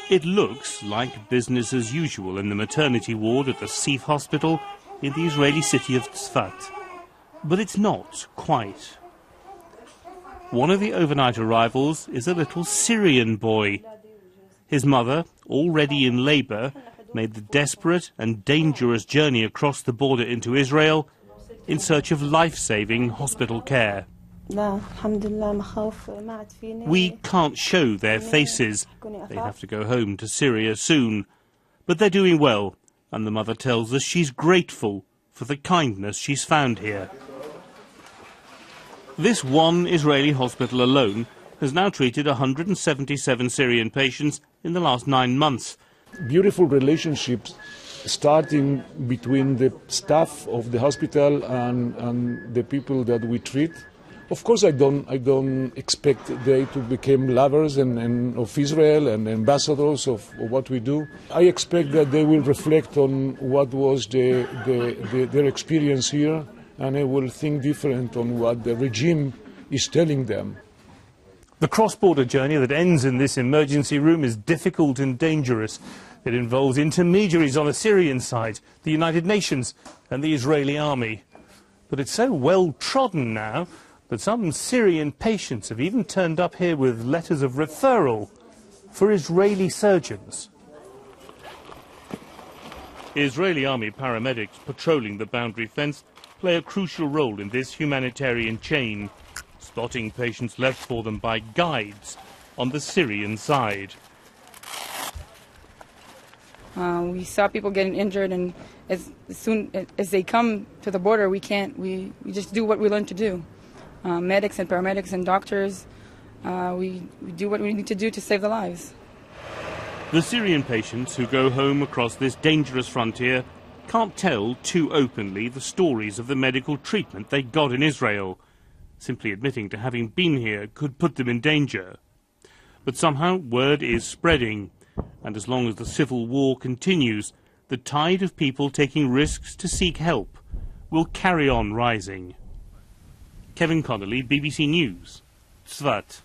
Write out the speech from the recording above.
It looks like business as usual in the maternity ward at the Sif hospital in the Israeli city of Tzfat. But it's not quite. One of the overnight arrivals is a little Syrian boy. His mother, already in labour, made the desperate and dangerous journey across the border into Israel in search of life-saving hospital care. We can't show their faces. They have to go home to Syria soon. But they're doing well, and the mother tells us she's grateful for the kindness she's found here. This one Israeli hospital alone has now treated 177 Syrian patients in the last 9 months. Beautiful relationships starting between the staff of the hospital and the people that we treat. Of course, I don't expect they to become lovers and of Israel and ambassadors of what we do. I expect that they will reflect on what was their experience here, and they will think different on what the regime is telling them. The cross-border journey that ends in this emergency room is difficult and dangerous. It involves intermediaries on the Syrian side, the United Nations and the Israeli army. But it's so well trodden now that some Syrian patients have even turned up here with letters of referral for Israeli surgeons. Israeli army paramedics patrolling the boundary fence play a crucial role in this humanitarian chain, spotting patients left for them by guides on the Syrian side. We saw people getting injured, and as soon as they come to the border, we just do what we learn to do. Medics and paramedics and doctors, we do what we need to do to save the lives. The Syrian patients who go home across this dangerous frontier can't tell too openly the stories of the medical treatment they got in Israel. Simply admitting to having been here could put them in danger. But somehow word is spreading, and as long as the civil war continues, the tide of people taking risks to seek help will carry on rising. Kevin Connolly, BBC News, Tzfat.